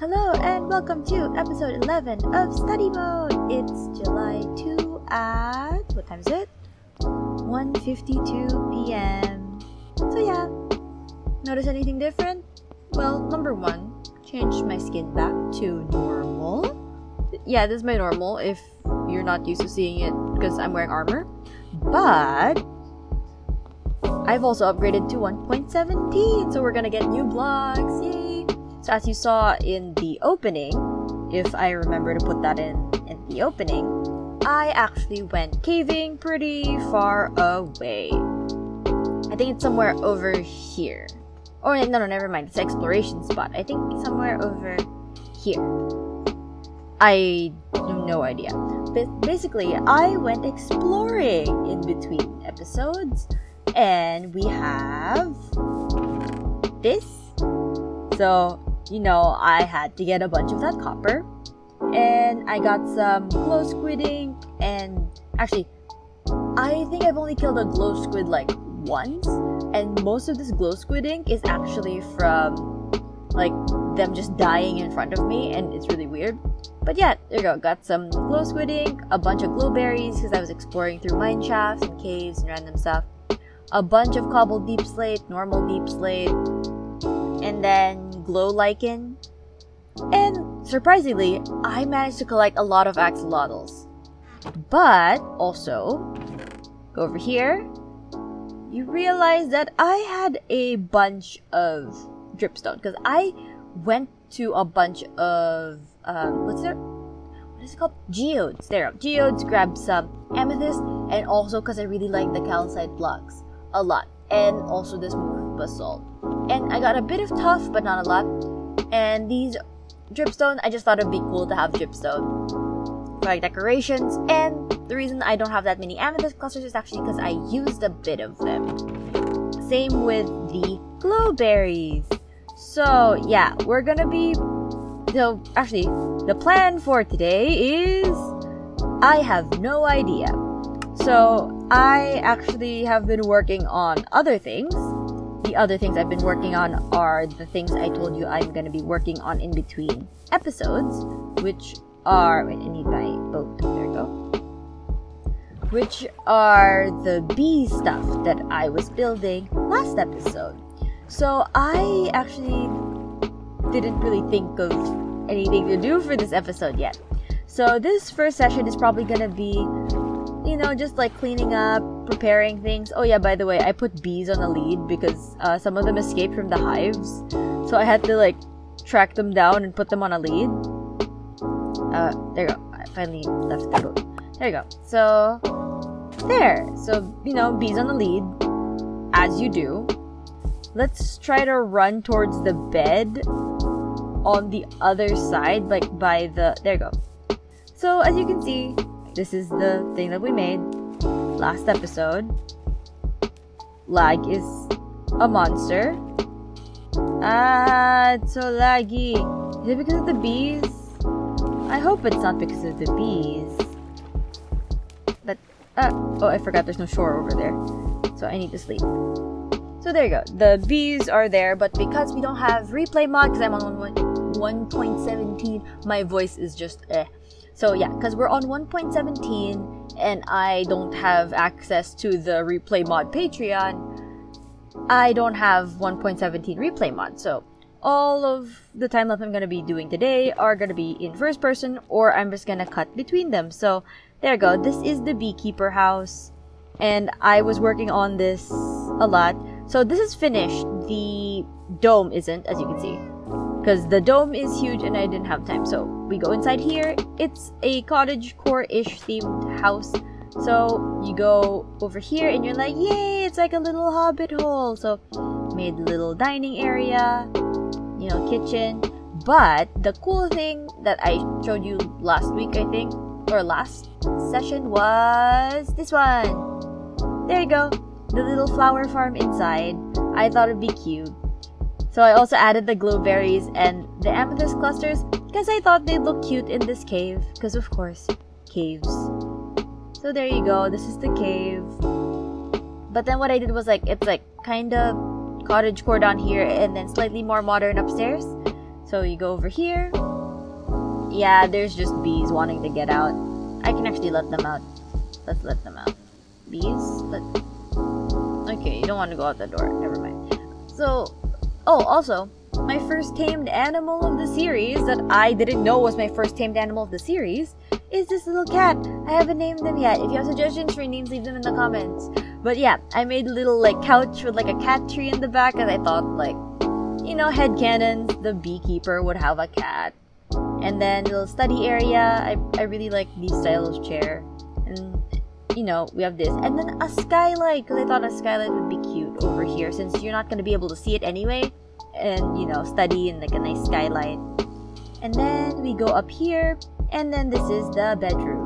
Hello and welcome to episode 11 of Study Mode. It's July 2 at, what time is it? 1:52 p.m. So yeah, notice anything different? Well, number one, changed my skin back to normal. Yeah, this is my normal if you're not used to seeing it because I'm wearing armor. But I've also upgraded to 1.17, so we're gonna get new blocks, yay! So as you saw in the opening, if I remember to put that in the opening, I actually went caving pretty far away. I think it's somewhere over here. Oh no, never mind, it's an exploration spot. I think somewhere over here. I have no idea. But basically, I went exploring in between episodes, and we have this. So, you know, I had to get a bunch of that copper, and I got some glow squid ink, and actually, I think I've only killed a glow squid like once, and most of this glow squid ink is actually from like them just dying in front of me, and it's really weird. But yeah, there you go, got some glow squid ink, a bunch of glow berries because I was exploring through mine shafts and caves and random stuff, a bunch of cobbled deep slate, normal deep slate, and then glow lichen, and surprisingly, I managed to collect a lot of axolotls. But also, go over here, you realize that I had a bunch of dripstone because I went to a bunch of what is it called? Geodes. There, geodes. Grabbed some amethyst, and also because I really like the calcite blocks a lot, and also this smooth basalt. And I got a bit of tough, but not a lot. And these dripstone, I just thought it'd be cool to have dripstone for like decorations. And the reason I don't have that many amethyst clusters is actually because I used a bit of them. Same with the glow berries. So yeah, we're gonna be. So actually, the plan for today is I have no idea. So I actually have been working on other things. The other things I've been working on are the things I told you I'm going to be working on in between episodes, which are, wait, I need my boat, there we go, which are the bee stuff that I was building last episode. So I actually didn't really think of anything to do for this episode yet. So this first session is probably going to be, you know, just like cleaning up, preparing things. Oh yeah, by the way, I put bees on a lead because some of them escaped from the hives. So I had to like track them down and put them on a lead. There you go. I finally left the boat. There you go. So, there. So, you know, bees on the lead, as you do. Let's try to run towards the bed on the other side, like by the, there you go. So, as you can see, this is the thing that we made last episode. Lag is a monster. It's so laggy. Is it because of the bees? I hope it's not because of the bees. But, oh, I forgot there's no shore over there. So I need to sleep. So there you go. The bees are there, but because we don't have replay mod, because I'm on 1.17, my voice is just So yeah, because we're on 1.17 and I don't have access to the replay mod Patreon, I don't have 1.17 replay mod. So all of the time lapse I'm going to be doing today are going to be in first person, or I'm just going to cut between them. So there you go. This is the beekeeper house, and I was working on this a lot. So this is finished. The dome isn't, as you can see, because the dome is huge and I didn't have time. So we go inside here. It's a cottagecore-ish themed house. So you go over here and you're like, yay, it's like a little hobbit hole. So made a little dining area, you know, kitchen. But the cool thing that I showed you last week, I think, or last session, was this one. There you go. The little flower farm inside. I thought it'd be cute. So I also added the glow berries and the amethyst clusters because I thought they'd look cute in this cave. Because of course, caves. So there you go. This is the cave. But then what I did was like, it's like kind of cottagecore down here and then slightly more modern upstairs. So you go over here. Yeah, there's just bees wanting to get out. I can actually let them out. Let's let them out. Bees? Okay, you don't want to go out the door. Never mind. So, oh, also, my first tamed animal of the series that I didn't know was my first tamed animal of the series is this little cat. I haven't named them yet. If you have suggestions for names, leave them in the comments. But yeah, I made a little like couch with like a cat tree in the back, because I thought like, you know, headcanons, the beekeeper would have a cat. And then little study area. I really like these style of chair. And you know, we have this. And then a skylight, because I thought a skylight would be cute over here, since you're not going to be able to see it anyway. And you know, study in like a nice skylight. And then we go up here, and then this is the bedroom.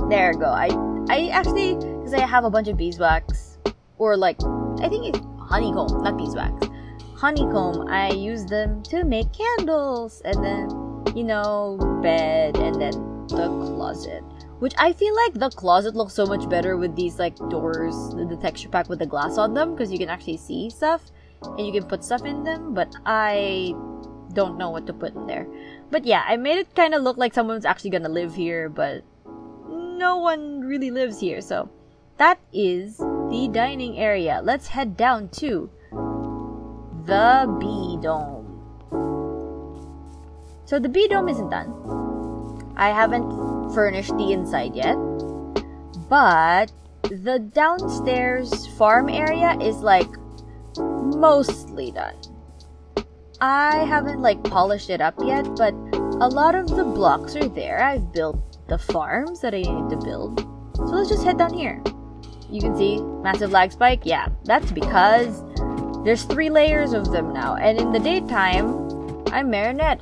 There we go. I actually, because I have a bunch of beeswax, or like, I think it's honeycomb, not beeswax. Honeycomb, I use them to make candles. And then, you know, bed, and then the closet. Which I feel like the closet looks so much better with these like doors, the texture pack with the glass on them, because you can actually see stuff. And you can put stuff in them, but I don't know what to put in there. But yeah, I made it kind of look like someone's actually gonna live here, but no one really lives here. So that is the dining area. Let's head down to the bee dome. So the bee dome isn't done. I haven't furnished the inside yet, but the downstairs farm area is like mostly done. I haven't like polished it up yet, but a lot of the blocks are there. I've built the farms that I need to build. So let's just head down here. You can see massive lag spike. Yeah, that's because there's 3 layers of them now. And in the daytime, I'm Marinette.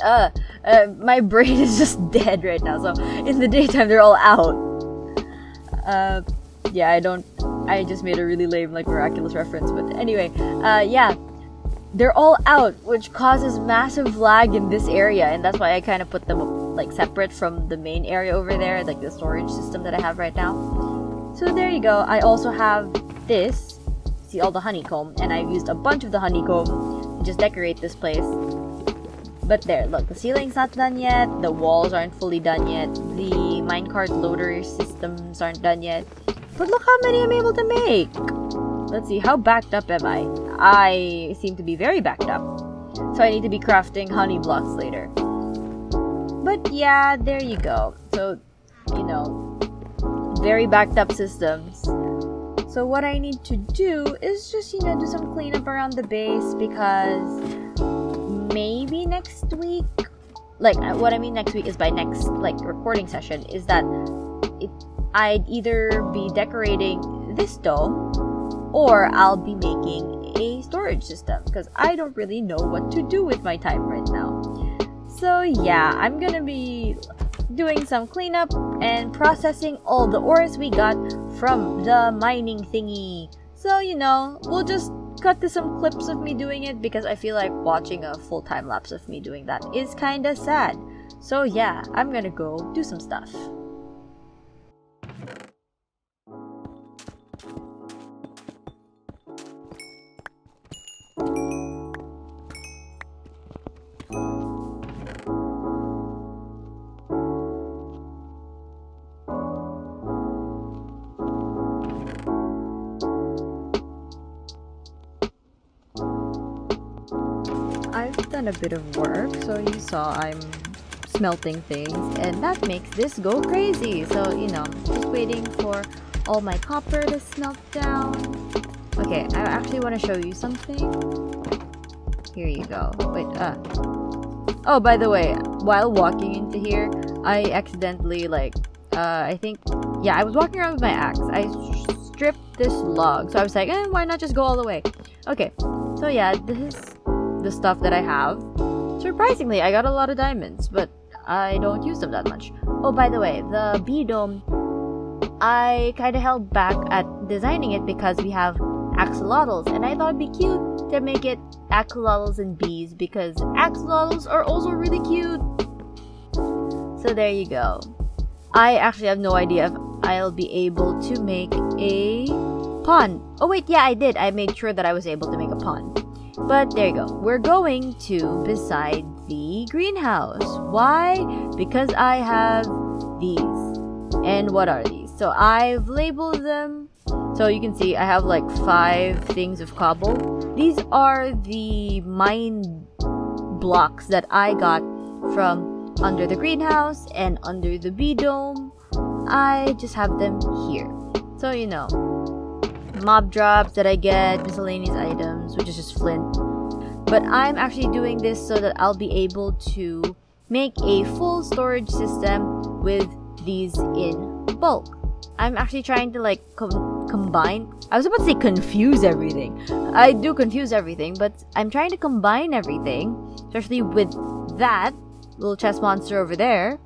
My brain is just dead right now. So in the daytime, they're all out. Yeah, I just made a really lame like miraculous reference, but anyway, yeah, they're all out, which causes massive lag in this area, and that's why I kind of put them like separate from the main area over there, like the storage system that I have right now. So there you go. I also have this, see all the honeycomb, and I've used a bunch of the honeycomb to just decorate this place. But there, look, the ceiling's not done yet, the walls aren't fully done yet, the minecart loader systems aren't done yet. But look how many I'm able to make! Let's see, how backed up am I? I seem to be very backed up. So I need to be crafting honey blocks later. But yeah, there you go. So, you know, very backed up systems. So what I need to do is just, you know, do some cleanup around the base, because maybe next week, like what I mean next week is by next like recording session, is that I'd either be decorating this dome, or I'll be making a storage system, because I don't really know what to do with my time right now. So yeah, I'm gonna be doing some cleanup and processing all the ores we got from the mining thingy. So, you know, we'll just cut to some clips of me doing it, because I feel like watching a full time lapse of me doing that is kinda sad. So yeah, I'm gonna go do some stuff. I've done a bit of work, so you saw I'm smelting things, and that makes this go crazy. So, you know, just waiting for all my copper to smelt down. Okay, I actually want to show you something. Here you go. Wait, oh, by the way, while walking into here, I accidentally, like, I think, yeah, I was walking around with my axe. I stripped this log, so I was like, why not just go all the way? Okay, so yeah, this is the stuff that I have. Surprisingly, I got a lot of diamonds, but I don't use them that much. Oh, by the way, the bee dome, I kind of held back at designing it because we have axolotls, and I thought it'd be cute to make it axolotls and bees, because axolotls are also really cute. So there you go. I actually have no idea if I'll be able to make a pond. Oh wait, yeah, I did. I made sure that I was able to make a pond. But there you go. We're going to beside the greenhouse. Why? Because I have these. And what are these? So I've labeled them. So you can see I have like 5 things of cobble. These are the mine blocks that I got from under the greenhouse and under the bee dome. I just have them here. So you know, mob drops that I get, miscellaneous items, which is just flint. But I'm actually doing this so that I'll be able to make a full storage system with these in bulk. I'm actually trying to like combine. I was about to say confuse everything. I do confuse everything, but I'm trying to combine everything, especially with that little chest monster over there,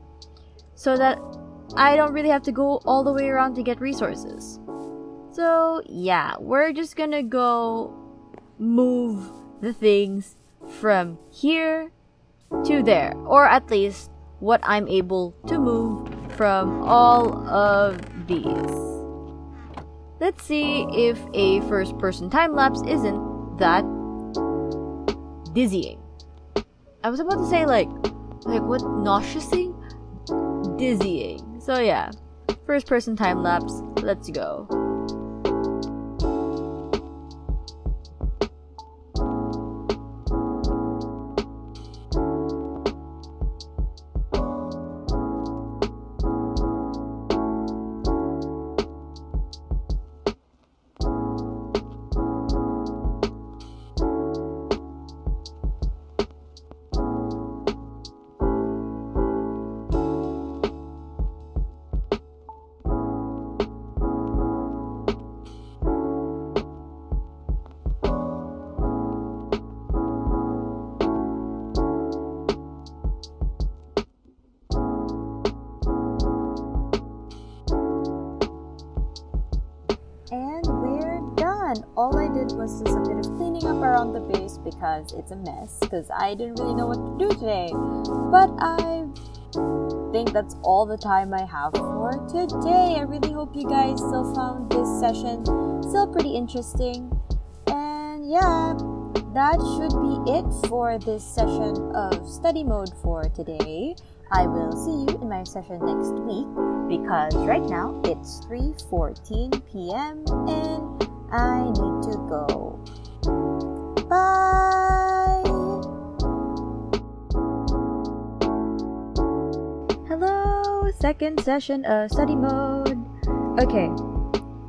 so that I don't really have to go all the way around to get resources. So yeah, we're just gonna go move the things from here to there, or at least what I'm able to move from all of these. Let's see if a first-person time-lapse isn't that dizzying. I was about to say like what, nauseousing? Dizzying. So yeah, first-person time-lapse, let's go. All I did was just a bit of cleaning up around the base because it's a mess, because I didn't really know what to do today. But I think that's all the time I have for today. I really hope you guys still found this session still pretty interesting. And yeah, that should be it for this session of study mode for today. I will see you in my session next week, because right now it's 3:14 p.m. and I need to go. Bye! Hello! Second session of study mode. Okay,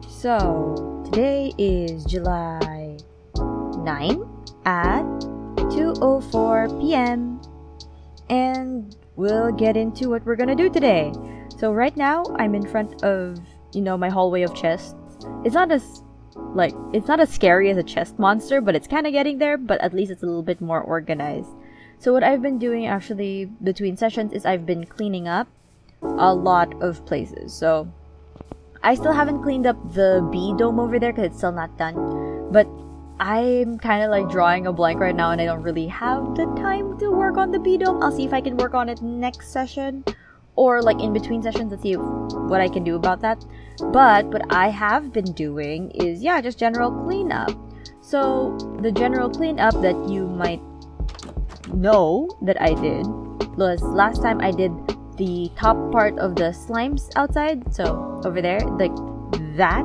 so today is July 9 at 2:04 p.m. and we'll get into what we're gonna do today. So right now, I'm in front of, my hallway of chests. It's not as scary as a chest monster, but it's kind of getting there, but at least it's a little bit more organized. So what I've been doing actually between sessions is I've been cleaning up a lot of places. So I still haven't cleaned up the bee dome over there because it's still not done, but I'm kind of like drawing a blank right now and I don't really have the time to work on the bee dome. I'll see if I can work on it next session or like in between sessions to see what I can do about that. But what I have been doing is, just general cleanup. So the general cleanup that you might know that I did was last time I did the top part of the slimes outside. So over there, like that.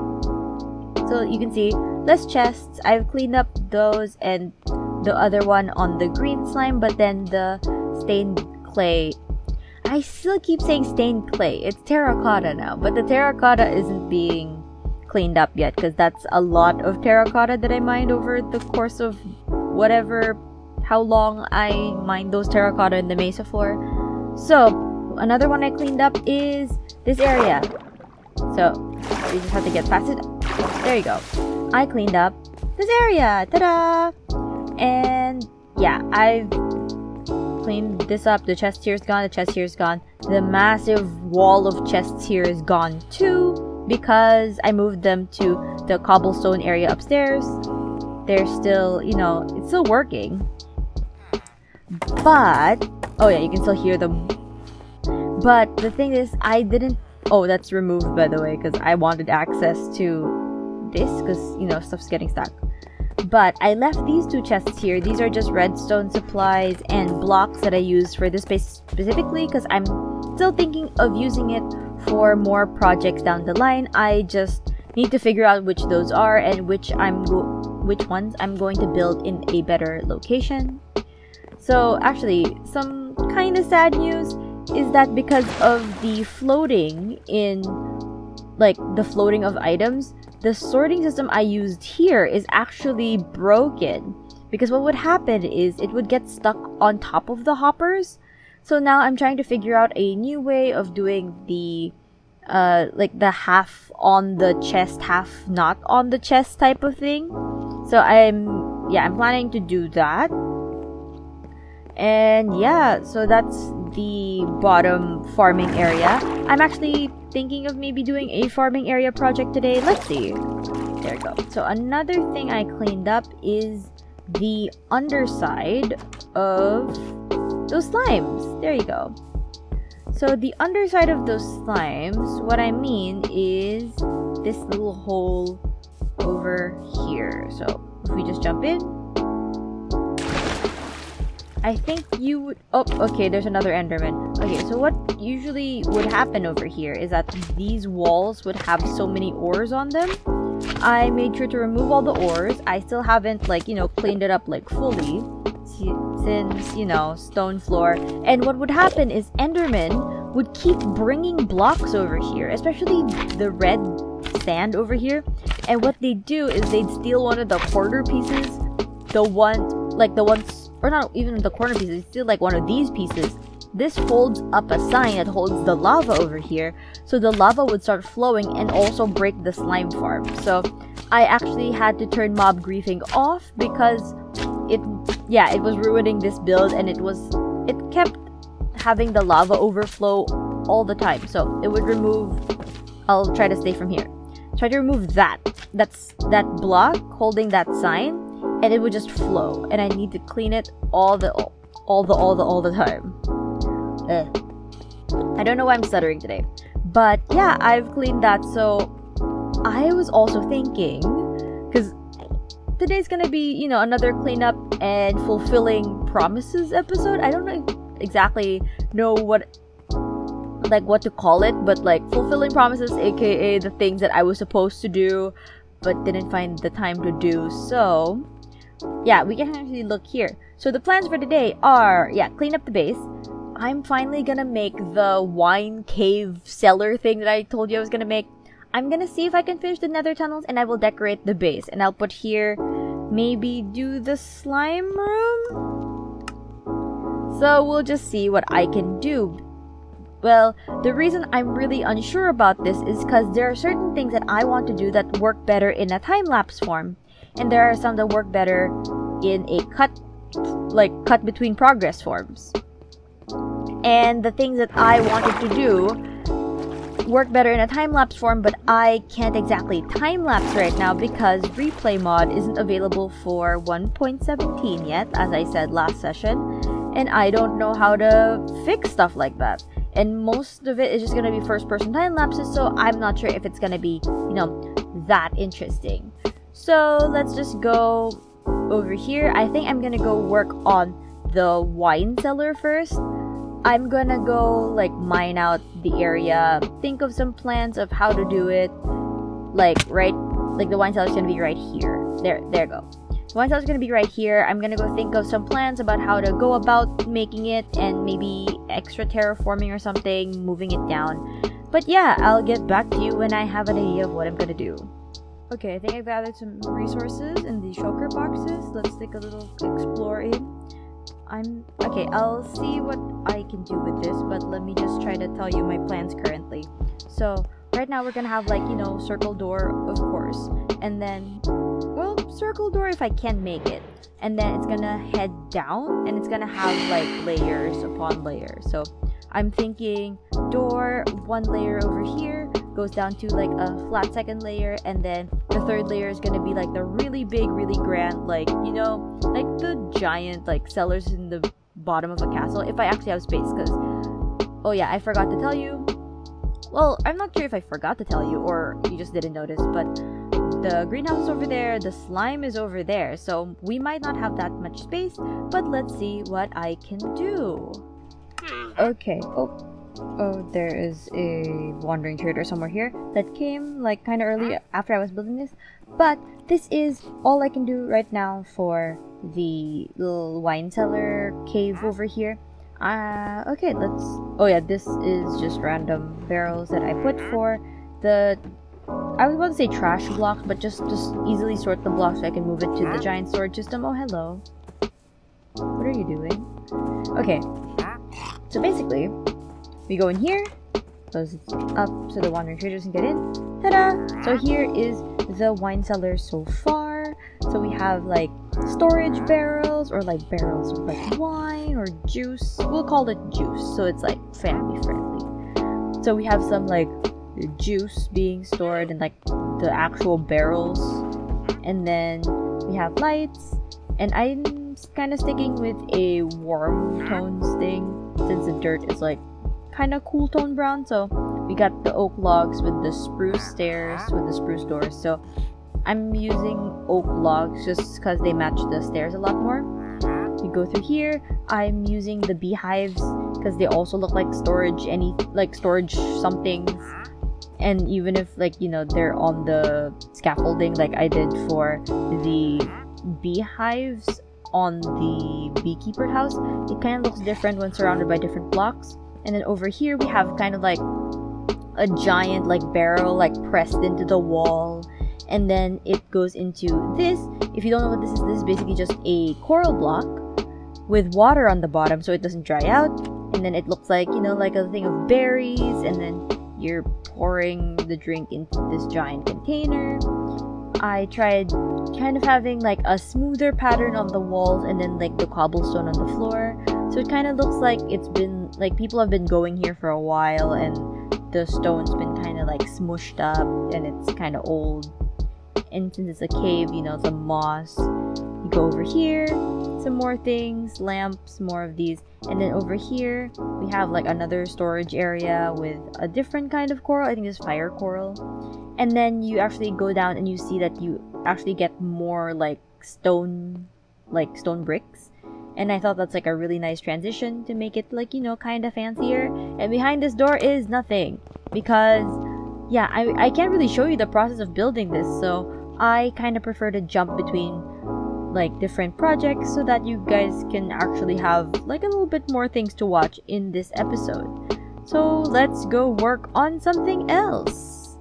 So you can see less chests. I've cleaned up those and the other one on the green slime, but then the stained clay. I still keep saying stained clay. It's terracotta now, but the terracotta isn't being cleaned up yet because that's a lot of terracotta that I mined over the course of how long I mined those terracotta in the mesa for. So another one I cleaned up is this area. So you just have to get past it. There you go. I cleaned up this area. Ta-da! And yeah, I've cleaned this up. The chest here is gone. The chest here is gone. The massive wall of chests here is gone too because I moved them to the cobblestone area upstairs. They're still, it's still working. But, oh yeah, you can still hear them. But the thing is, I didn't, that's removed by the way because I wanted access to this because, stuff's getting stuck. But I left these 2 chests here. These are just redstone supplies and blocks that I use for this space specifically because I'm still thinking of using it for more projects down the line. I just need to figure out which those are and which ones I'm going to build in a better location. So actually, some kind of sad news is that because of the floating in, like, the floating of items, the sorting system I used here is actually broken. Because what would happen is it would get stuck on top of the hoppers. So now I'm trying to figure out a new way of doing the like the half on the chest, half not on the chest type of thing. So I'm planning to do that. And yeah, so that's the bottom farming area. I'm actually thinking of maybe doing a farming area project today. Let's see. There we go. So another thing I cleaned up is the underside of those slimes. There you go. So the underside of those slimes, what I mean is this little hole over here. So if we just jump in, I think you would... Oh, okay, there's another Enderman. Okay, so what usually would happen over here is that these walls would have so many ores on them. I made sure to remove all the ores. I still haven't, like, you know, cleaned it up, like, fully. Since, you know, stone floor. And what would happen is Enderman would keep bringing blocks over here, especially the red sand over here. And what they do is they'd steal one of the quarter pieces, or not even the corner pieces, steal like one of these pieces. This holds up a sign that holds the lava over here, so the lava would start flowing and also break the slime farm. So I actually had to turn mob griefing off because it was ruining this build, and it kept having the lava overflow all the time. So it would remove... I'll try to stay from here. Try to remove that block holding that sign, and it would just flow, and I need to clean it all the time. I don't know why I'm stuttering today, but yeah, I've cleaned that. So I was also thinking, because today's gonna be, you know, another cleanup and fulfilling promises episode. I don't exactly know what to call it, but like fulfilling promises, aka the things that I was supposed to do but didn't find the time to do. So yeah, we can actually look here. So the plans for today are, clean up the base. I'm finally gonna make the wine cave cellar thing that I told you I was gonna make. I'm gonna see if I can finish the nether tunnels, and I will decorate the base. And I'll put here, maybe do the slime room? So we'll just see what I can do. Well, the reason I'm really unsure about this is because there are certain things that I want to do that work better in a time-lapse form. And there are some that work better in a cut between progress forms. And the things that I wanted to do work better in a time-lapse form, but I can't exactly time-lapse right now because replay mod isn't available for 1.17 yet, as I said last session. And I don't know how to fix stuff like that. And most of it is just going to be first-person time-lapses, so I'm not sure if it's going to be, you know, that interesting. So let's just go over here. I think I'm gonna go work on the wine cellar first. I'm gonna go like mine out the area, think of some plans of how to do it. Like the wine cellar is gonna be right here. There you go. The wine cellar is gonna be right here. I'm gonna go think of some plans about how to go about making it, and maybe extra terraforming or something, moving it down. But yeah, I'll get back to you when I have an idea of what I'm gonna do. Okay, I think I've gathered some resources in the shulker boxes. Let's take a little explore in. Okay, I'll see what I can do with this, but let me just try to tell you my plans currently. So, right now we're gonna have, like, you know, circle door, of course. And then, well, circle door if I can make it. And then it's gonna head down, and it's gonna have, like, layers upon layers. So, I'm thinking door, one layer over here, goes down to like a flat second layer, and then the third layer is gonna be like the really big, really grand, like, you know, like the giant like cellars in the bottom of a castle, if I actually have space. Because, oh yeah, I forgot to tell you, well, I'm not sure if I forgot to tell you or you just didn't notice, but the greenhouse is over there, the slime is over there, so we might not have that much space, but let's see what I can do. Okay, oh, there is a wandering trader somewhere here that came like kind of early after I was building this, but this is all I can do right now for the little wine cellar cave over here. Okay, let's, oh yeah, this is just random barrels that I put for the, I was about to say trash blocks, but just easily sort the blocks so I can move it to the giant storage system. Oh, hello. What are you doing? Okay, so basically, we go in here, close it up so the wandering traders can get in. Ta-da! So here is the wine cellar so far. So we have like storage barrels, or like barrels of like wine or juice. We'll call it juice, so it's like family friendly. So we have some like juice being stored in like the actual barrels, and then we have lights, and I'm kind of sticking with a warm tones thing since the dirt is like kind of cool tone brown. So we got the oak logs with the spruce stairs with the spruce doors, so I'm using oak logs just because they match the stairs a lot more. We go through here, I'm using the beehives because they also look like storage, storage somethings. And even if like, you know, they're on the scaffolding like I did for the beehives on the beekeeper house, it kind of looks different when surrounded by different blocks. And then over here we have kind of like a giant like barrel like pressed into the wall, and then it goes into this. If you don't know what this is basically just a coral block with water on the bottom so it doesn't dry out, and then it looks like, you know, like a thing of berries, and then you're pouring the drink into this giant container. I tried kind of having like a smoother pattern on the walls and then like the cobblestone on the floor, so it kind of looks like it's been like people have been going here for a while and the stone's been kind of like smushed up and it's kind of old. And since it's a cave, you know, some moss. You go over here, some more things, lamps, more of these. And then over here, we have like another storage area with a different kind of coral. I think it's fire coral. And then you actually go down and you see that you actually get more like stone bricks. And I thought that's like a really nice transition to make it like, you know, kind of fancier. And behind this door is nothing because, yeah, I can't really show you the process of building this, so I kind of prefer to jump between like different projects so that you guys can actually have like a little bit more things to watch in this episode. So let's go work on something else.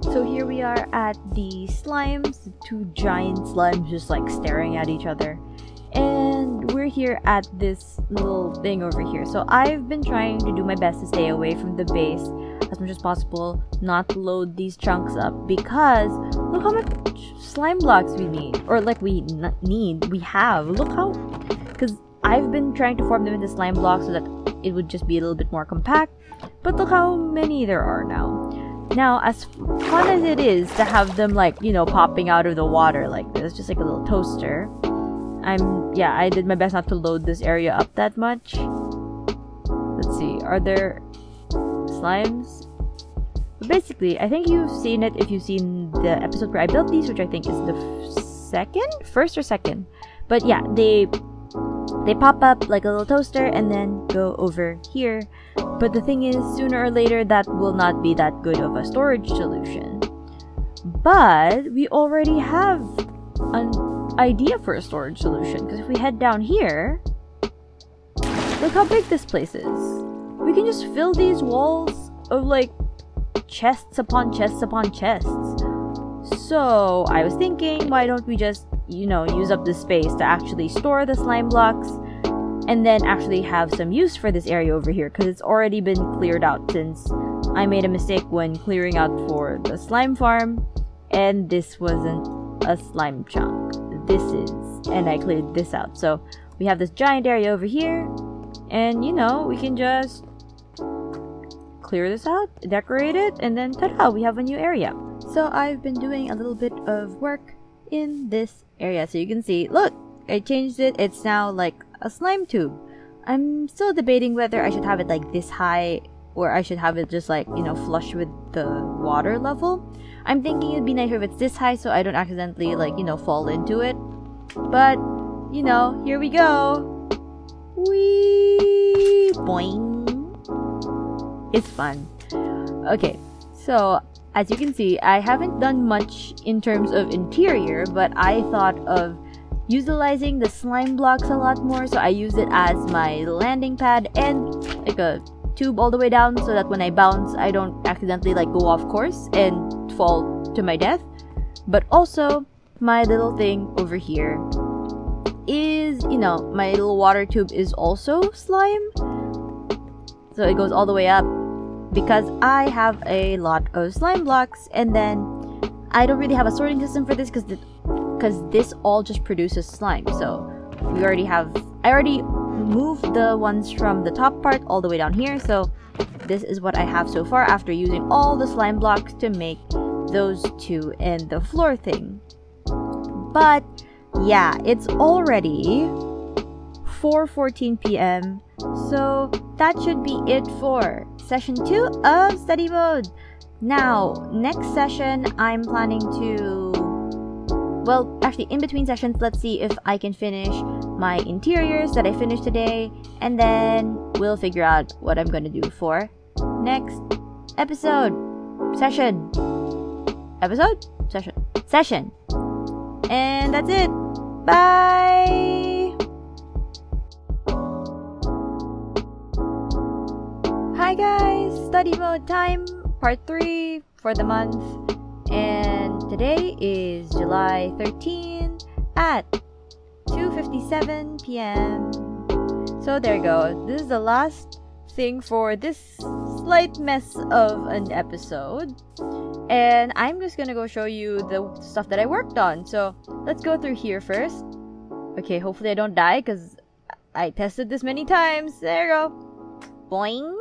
So here we are at the slimes, the two giant slimes just like staring at each other. And we're here at this little thing over here. So I've been trying to do my best to stay away from the base as much as possible, not load these chunks up, because look how much slime blocks we need, or like we have. Look how, because I've been trying to form them into slime blocks so that it would just be a little bit more compact, but look how many there are now. Now, as fun as it is to have them like, you know, popping out of the water like this, just like a little toaster, I did my best not to load this area up that much. Let's see, are there slimes? But basically, I think you've seen it if you've seen the episode where I built these, which I think is the first or second. But yeah, they pop up like a little toaster and then go over here. But the thing is, sooner or later, that will not be that good of a storage solution. But we already have an idea for a storage solution, because if we head down here, look how big this place is. We can just fill these walls of like chests upon chests upon chests. So I was thinking, why don't we just, you know, use up the space to actually store the slime blocks and then actually have some use for this area over here, because it's already been cleared out since I made a mistake when clearing out for the slime farm, and this wasn't a slime chunk. This is, and I cleared this out. So we have this giant area over here, and you know, we can just clear this out, decorate it, and then ta-da, we have a new area. So I've been doing a little bit of work in this area. So you can see, look, I changed it. It's now like a slime tube. I'm still debating whether I should have it like this high or I should have it just like, you know, flush with the water level. I'm thinking it'd be nicer if it's this high so I don't accidentally, like, you know, fall into it. But, you know, here we go. Whee! Boing! It's fun. Okay, so as you can see, I haven't done much in terms of interior, but I thought of utilizing the slime blocks a lot more, so I use it as my landing pad and like a tube all the way down so that when I bounce, I don't accidentally like go off course and fall to my death. But also, my little thing over here is, you know, my little water tube is also slime. So it goes all the way up because I have a lot of slime blocks, and then I don't really have a sorting system for this because this all just produces slime. So I already moved the ones from the top part all the way down here, so this is what I have so far after using all the slime blocks to make those two and the floor thing. But yeah, it's already 4:14 p.m. so that should be it for session 2 of study mode. Now, next session I'm planning to, well, actually in between sessions, let's see if I can finish my interiors that I finished today, and then we'll figure out what I'm gonna do for next session. And that's it. Bye! Hi guys! Study mode time, part 3 for the month. And today is July 13 at 2:57 p.m. So there you go. This is the last thing for this slight mess of an episode. And I'm just gonna go show you the stuff that I worked on. So let's go through here first. Okay, hopefully I don't die because I tested this many times. There you go. Boing.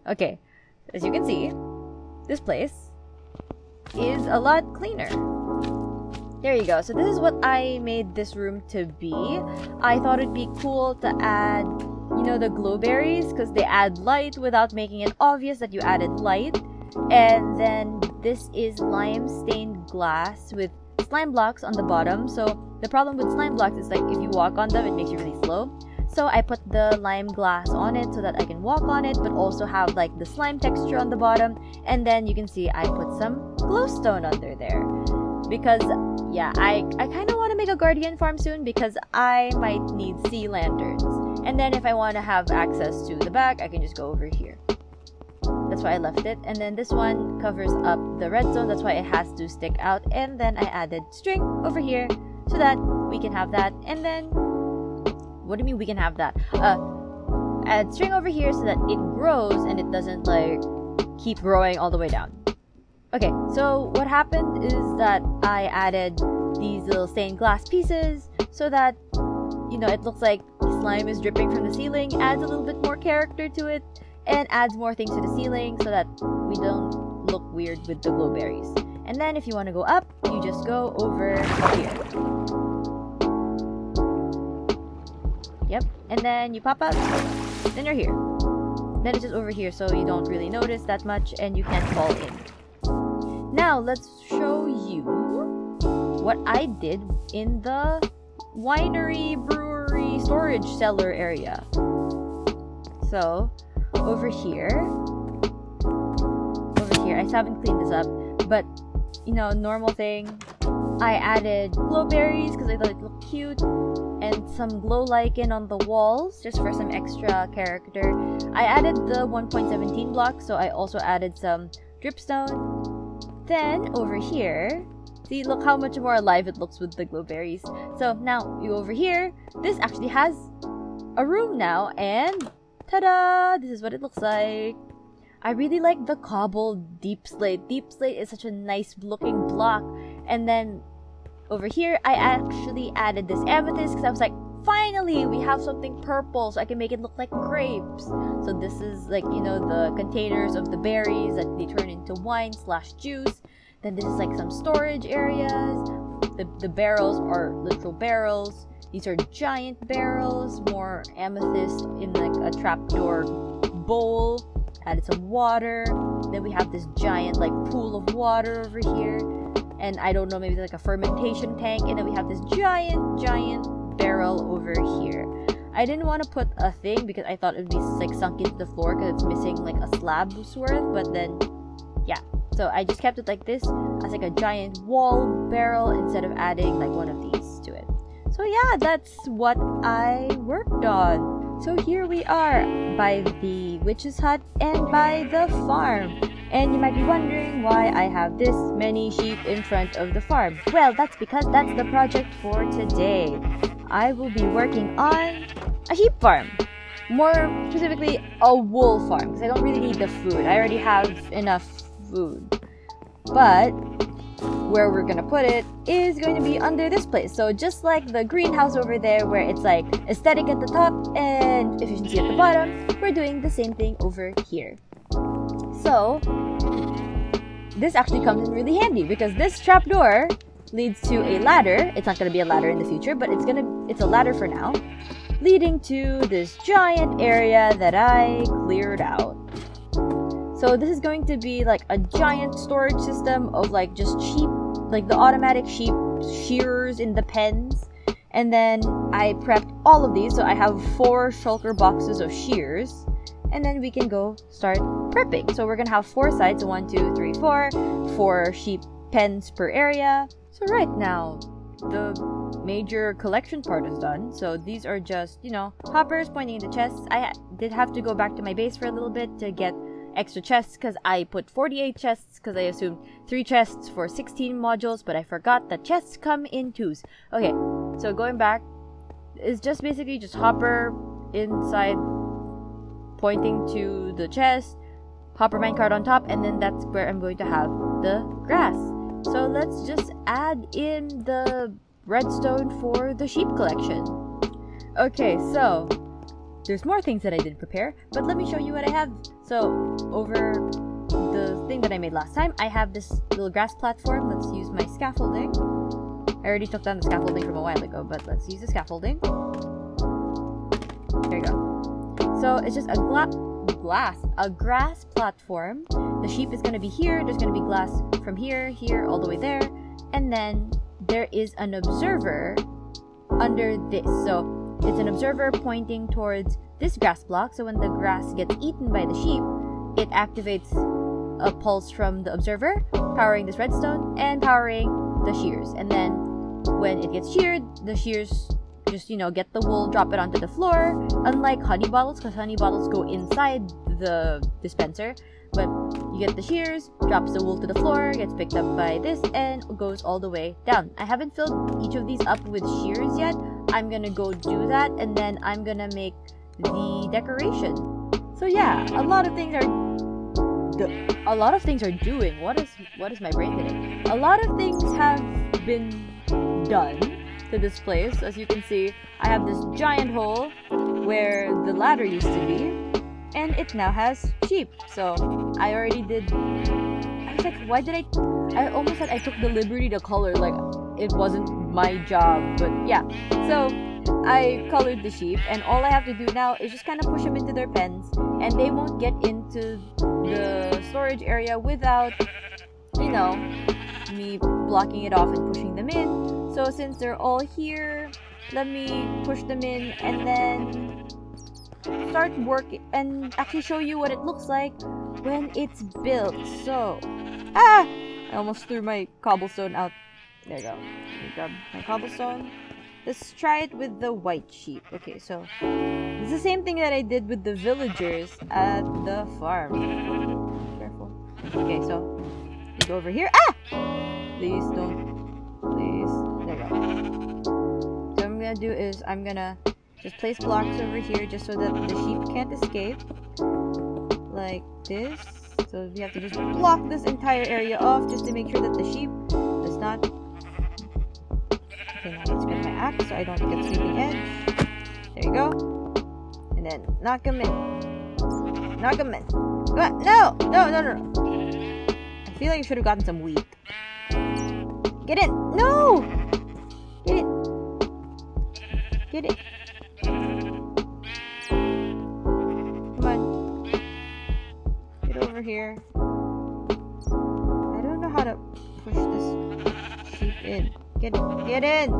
Okay, as you can see, this place is a lot cleaner. There you go. So this is what I made this room to be. I thought it'd be cool to add, you know, the glow berries because they add light without making it obvious that you added light. And then this is lime stained glass with slime blocks on the bottom. So the problem with slime blocks is like if you walk on them, it makes you really slow. So I put the lime glass on it so that I can walk on it, but also have like the slime texture on the bottom. And then you can see I put some glowstone under there. Because, yeah, I kind of want to make a guardian farm soon because I might need sea lanterns. And then if I want to have access to the back, I can just go over here. That's why I left it. And then this one covers up the red zone. That's why it has to stick out. And then I added string over here so that we can have that. And then, what do you mean we can have that? Add string over here so that it grows and it doesn't like keep growing all the way down. Okay, so what happened is that I added these little stained glass pieces so that, you know, it looks like slime is dripping from the ceiling, adds a little bit more character to it, and adds more things to the ceiling so that we don't look weird with the glowberries. And then if you want to go up, you just go over here. Yep, and then you pop up, then you're here. Then it's just over here so you don't really notice that much and you can't fall in. Now, let's show you what I did in the winery, brewery, storage cellar area. So, over here, I still haven't cleaned this up, but, you know, normal thing, I added glowberries because I thought it looked cute, and some glow lichen on the walls, just for some extra character. I added the 1.17 block, so I also added some dripstone. Then, over here, see, look how much more alive it looks with the glowberries. So, now, you over here, this actually has a room now, and ta-da! This is what it looks like. I really like the cobbled deep slate. Deep slate is such a nice looking block. And then, over here, I actually added this amethyst, because I was like, finally, we have something purple, so I can make it look like grapes. So this is like, you know, the containers of the berries that they turn into wine/juice. Then this is like some storage areas. The barrels are literal barrels. These are giant barrels, more amethyst in like a trapdoor bowl. Added some water. Then we have this giant like pool of water over here. And I don't know, maybe like a fermentation tank. And then we have this giant barrel over here. I didn't want to put a thing because I thought it would be like sunk into the floor because it's missing like a slab's worth. But then, yeah. So I just kept it like this as like a giant wall barrel instead of adding like one of these to it. So yeah, that's what I worked on. So here we are by the witch's hut and by the farm. And you might be wondering why I have this many sheep in front of the farm. Well, that's because that's the project for today. I will be working on a sheep farm. More specifically, a wool farm, because I don't really need the food. I already have enough food. But where we're gonna put it is going to be under this place. So just like the greenhouse over there where it's like aesthetic at the top and efficiency at the bottom, we're doing the same thing over here. So this actually comes in really handy because this trapdoor leads to a ladder. It's not going to be a ladder in the future, but it's a ladder for now, leading to this giant area that I cleared out. So this is going to be like a giant storage system of like just sheep, like the automatic sheep shearers in the pens. And then I prepped all of these, so I have 4 shulker boxes of shears. And then we can go start prepping. So we're gonna have 4 sides, so 1, 2, 3, 4, 4 sheep pens per area. So right now, the major collection part is done. So these are just, you know, hoppers pointing into chests. I did have to go back to my base for a little bit to get extra chests because I put 48 chests because I assumed 3 chests for 16 modules, but I forgot that chests come in 2s. Okay, so going back is just basically just hopper inside pointing to the chest, hopper minecart on top, and then that's where I'm going to have the grass. So let's just add in the redstone for the sheep collection. Okay, so there's more things that I didn't prepare, but let me show you what I have. So over the thing that I made last time, I have this little grass platform. Let's use my scaffolding. I already took down the scaffolding from a while ago, but let's use the scaffolding. There you go. So it's just a grass platform. The sheep is going to be here. There's going to be glass from here, all the way there. And then there is an observer under this. So it's an observer pointing towards this grass block. So when the grass gets eaten by the sheep, it activates a pulse from the observer, powering this redstone and powering the shears. And then when it gets sheared, the shears just, you know, get the wool, drop it onto the floor. Unlike honey bottles, because honey bottles go inside the dispenser, but you get the shears, drops the wool to the floor, gets picked up by this, and goes all the way down. I haven't filled each of these up with shears yet. I'm gonna go do that, and then I'm gonna make the decoration. So yeah, a lot of things are doing. What is my brain hitting? A lot of things have been done to this place. As you can see, I have this giant hole where the ladder used to be, and it now has sheep. So I already did. I was like, why did I almost said I took the liberty to color, like it wasn't my job, but yeah. So I colored the sheep, and all I have to do now is just kind of push them into their pens, and they won't get into the storage area without, you know, me blocking it off and pushing them in. So since they're all here, let me push them in and then start working and actually show you what it looks like when it's built. So, I almost threw my cobblestone out. There you go. Let me grab my cobblestone. Let's try it with the white sheep. Okay, so it's the same thing that I did with the villagers at the farm. Careful. Okay, so you go over here. Please don't. Please. There you go. So what I'm gonna do is I'm gonna just place blocks over here just so that the sheep can't escape. Like this. So we have to just block this entire area off just to make sure that the sheep does not. Okay, now let's get my axe so I don't get sleeping edge. There you go. And then knock them in. Knock them in. Come on. No! No. I feel like I should have gotten some wheat. Get in! No! Get in! Get it. Come on. Get over here. I don't know how to push this sheep in. Get in!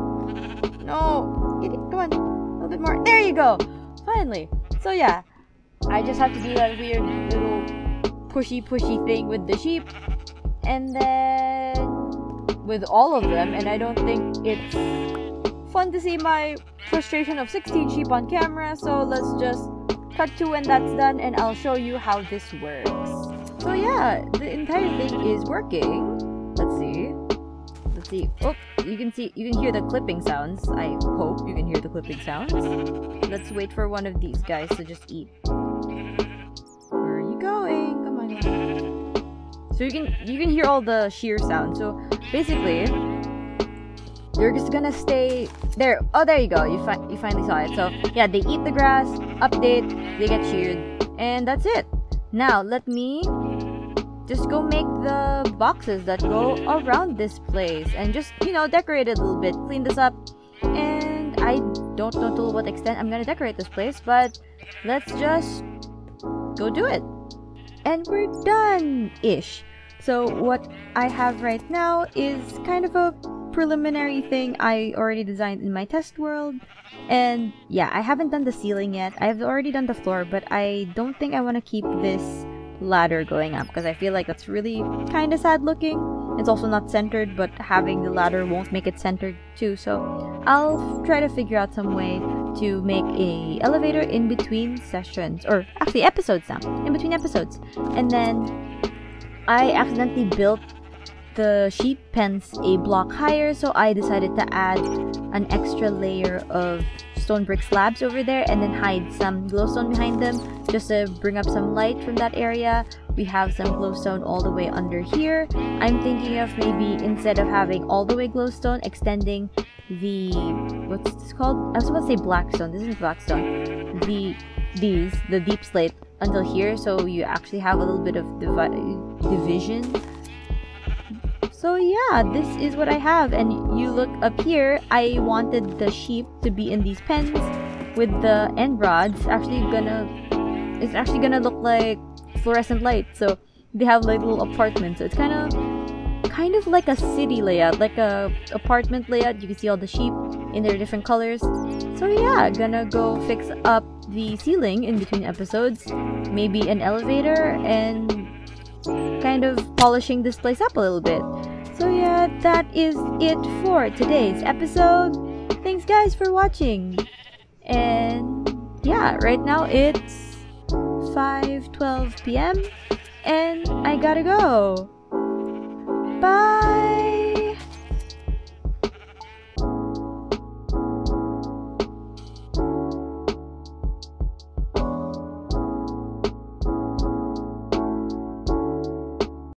No! Get it! Come on! A little bit more. There you go! Finally! So yeah, I just have to do that weird little pushy thing with the sheep. And then with all of them, and I don't think it's fun to see my frustration of 16 sheep on camera, so let's just cut to when that's done and I'll show you how this works. So yeah, the entire thing is working. Let's see. Oh, you can hear the clipping sounds. I hope you can hear the clipping sounds. Let's wait for one of these guys to just eat. Where are you going? Come on. So you can hear all the shear sounds. So basically, you're just gonna stay there. Oh, there you go. You finally saw it. So yeah, they eat the grass. Update. They get sheared, and that's it. Now let me just go make the boxes that go around this place and just, decorate it a little bit, clean this up. And I don't know to what extent I'm gonna decorate this place, but let's just go do it. And we're done-ish. So what I have right now is kind of a preliminary thing I already designed in my test world. And yeah, I haven't done the ceiling yet. I've already done the floor, but I don't think I want to keep this ladder going up because I feel like that's really kind of sad looking. It's also not centered, but having the ladder won't make it centered too, so I'll try to figure out some way to make a elevator in between sessions, or actually episodes now, in between episodes. And then I accidentally built the sheep pens a block higher, so I decided to add an extra layer of stone brick slabs over there and then hide some glowstone behind them just to bring up some light from that area. We have some glowstone all the way under here. I'm thinking of maybe instead of having all the way glowstone, extending the, what's this called? I was about to say blackstone. This isn't blackstone. The deep slate until here, so you actually have a little bit of division. So yeah, this is what I have, and you look up here, I wanted the sheep to be in these pens with the end rods. It's actually gonna look like fluorescent light, so they have like little apartments. So it's kind of like a city layout, like a apartment layout. You can see all the sheep in their different colors. So yeah, gonna go fix up the ceiling in between episodes, maybe an elevator, and kind of polishing this place up a little bit. So yeah, that is it for today's episode. Thanks guys for watching. And yeah, right now it's 5:12 p.m. and I gotta go. Bye!